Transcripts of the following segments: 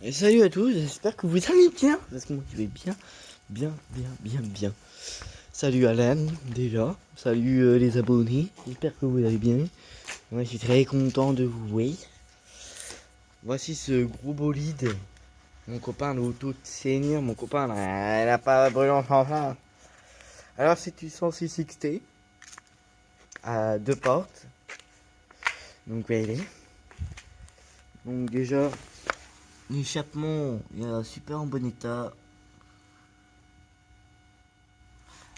Et salut à tous, j'espère que vous allez bien, parce que moi je vais bien. Salut Alan, déjà, salut les abonnés, j'espère que vous allez bien. Moi je suis très content de vous voir. Voici ce gros bolide, mon copain l'auto de seigneur, mon copain là, elle a pas brûlant fanfare. Alors c'est une 106XT, à deux portes, donc elle est. Donc déjà, l'échappement, il est super en bon état.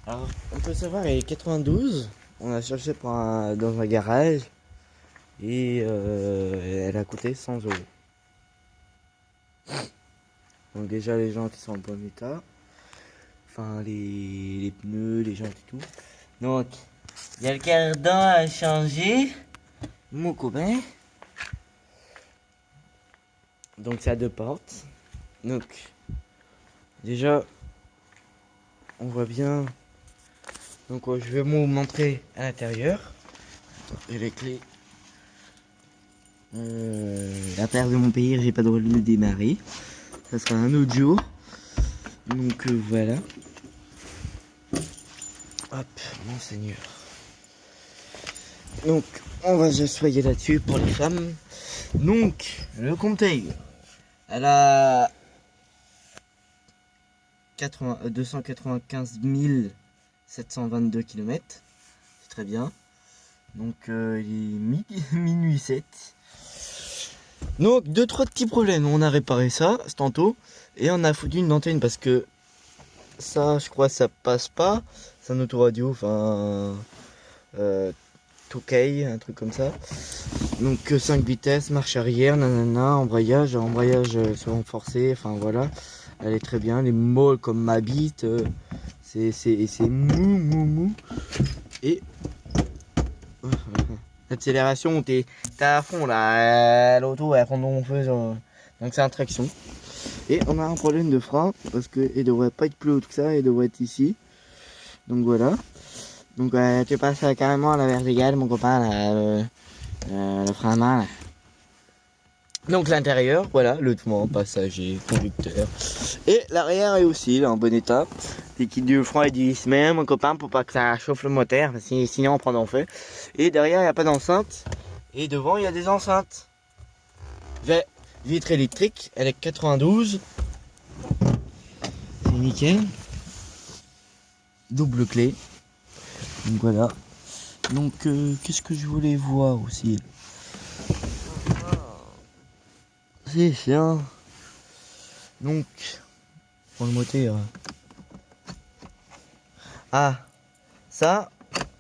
Alors, on peut savoir, elle est 92. On a cherché dans un garage. Et elle a coûté 100 euros. Donc déjà, les jantes sont en bon état. Enfin, les pneus, les jantes et tout. Donc, il y a le cardan à changer. Mon copain. Donc, c'est à deux portes. Donc, déjà, on voit bien. Donc, je vais vous montrer à l'intérieur. Et les clés. La paire de mon pays, j'ai pas le droit de le démarrer. Ça sera un autre jour. Donc voilà. Hop, mon seigneur. Donc on va s'assoyer là-dessus pour les femmes. Donc le Comtail, elle a 295 722 km. C'est très bien. Donc il est minuit 7. Donc 2-3 petits problèmes. On a réparé ça tantôt. Et on a foutu une antenne parce que ça, je crois, ça passe pas. C'est un autoradio, enfin, Tokay, un truc comme ça. Donc 5 vitesses, marche arrière, nanana, embrayage sur renforcé, enfin voilà. Elle est très bien, les molles comme ma bite, c'est mou. Et l'accélération, t'es à fond là, l'auto elle prend ton feu, donc c'est un traction. Et on a un problème de frein parce qu'il devrait pas être plus haut que ça, il devrait être ici. Donc voilà. Donc tu passes carrément à la verticale, mon copain, le frein à main. Là. Donc l'intérieur, voilà, le toit, passager, conducteur. Et l'arrière est aussi là, en bon état. Les kits du frein et du mais mon copain, pour pas que ça chauffe le moteur, sinon on prend en feu. Et derrière, il n'y a pas d'enceinte. Et devant, il y a des enceintes. Vitre électrique, elle est 92. C'est nickel. Double clé. Donc voilà. Donc qu'est-ce que je voulais voir aussi? C'est ça. Donc pour le moteur. Ah, ça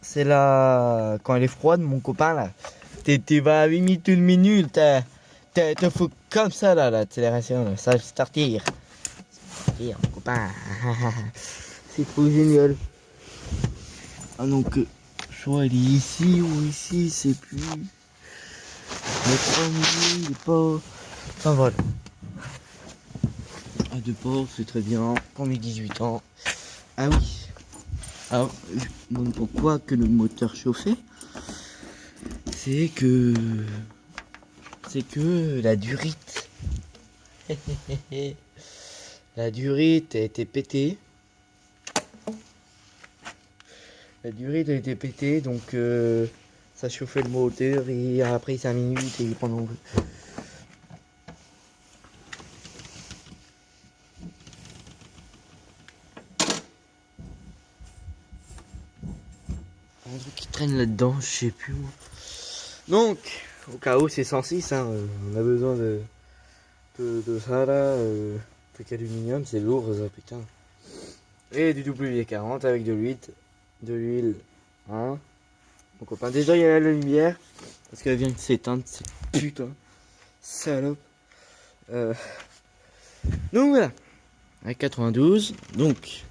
c'est la quand elle est froide, mon copain là. Tu vas à 8 minutes, une minute. Te faut comme ça là, l'accélération, ça startir. Startir, mon copain. C'est trop génial. Ah donc soit il est ici ou ici, c'est plus. Il est pas. Enfin voilà. À deux portes, c'est très bien. Pour mes 18 ans. Ah oui. Alors, bon, pourquoi que le moteur chauffait? C'est que la durite. La durite a été pétée. Donc ça chauffait le moteur et après 5 minutes et pendant. Un truc qui traîne là-dedans, je sais plus moi. Donc, au cas où c'est 106, hein, on a besoin de ça là, truc aluminium, c'est lourd ça putain. Et du W40 avec de l'huile, hein. Mon copain, déjà il y a la lumière, parce qu'elle vient de s'éteindre, c'est putain, salope. Donc voilà, avec 92, donc,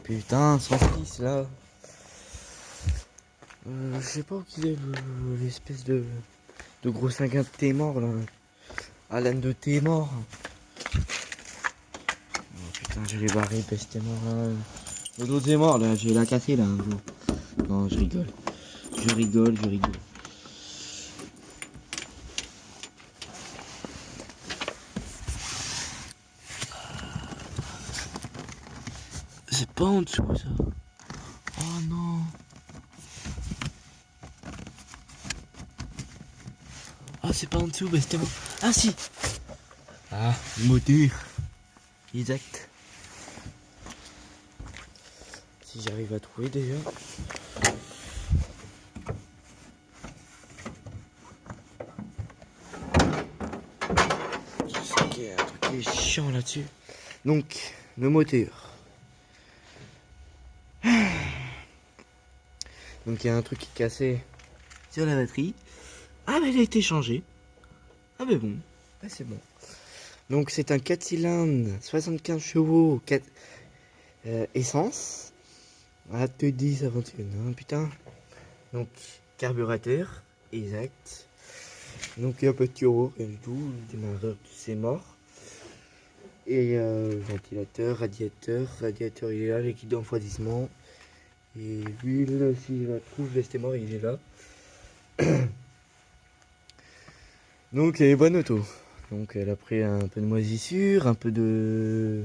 putain, 106 là. Je sais pas où qu'il est l'espèce de gros 50 T-mort là. Alan de T-mort. Oh putain, je l'ai barré, peste mort là. L'autre est mort là, je vais la casser là un jour. Non, je rigole. Je rigole. pas en dessous ça. Oh non. Ah c'est pas en dessous, bah c'était bon. Ah si. Ah, le moteur. Exact. Si j'arrive à trouver déjà. Je sais qu'il y a un truc qui est chiant là-dessus. Donc, le moteur. Donc il y a un truc qui est cassé sur la batterie. Ah mais elle a été changée. Ah mais bon, ah, c'est bon. Donc c'est un 4 cylindres, 75 chevaux, 4, essence. Ah te dis ça fonctionne, hein, putain. Donc carburateur, exact. Donc il y a pas de turbo, rien du tout, le démarreur c'est mort. Et ventilateur, radiateur il est là, liquide de refroidissement. Et l'huile, si je la trouve, c'est mort, il est là. Donc elle est bonne auto. Donc elle a pris un peu de moisissure, un peu de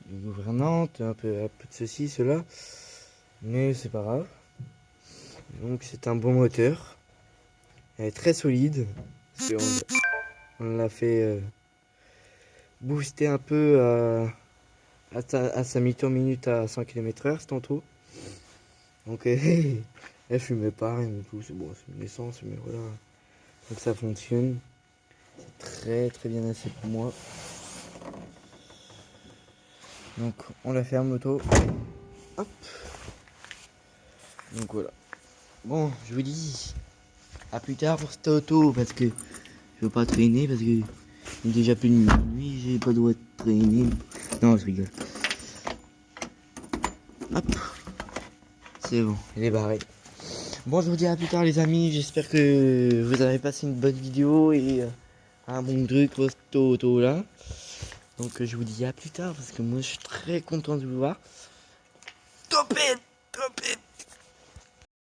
gouvernante, un peu de ceci, cela. Mais c'est pas grave. Donc c'est un bon moteur. Elle est très solide. On l'a fait booster un peu à sa mi-temps minute à 100 km/h, c'est tantôt. Donc elle fumait pas, rien du tout. C'est bon, c'est une essence, mais voilà. Donc ça fonctionne. C'est très bien assez pour moi. Donc on la ferme l'auto. Hop. Donc voilà. Bon, je vous dis à plus tard pour cette auto parce que je veux pas traîner parce que il est déjà plus de minuit, j'ai pas le droit de traîner. Non, je rigole. Hop. C'est bon, elle est barrée. Bon, je vous dis à plus tard les amis, j'espère que vous avez passé une bonne vidéo et un bon truc pour cette auto là. Donc je vous dis à plus tard parce que moi je suis très content de vous voir. Topette.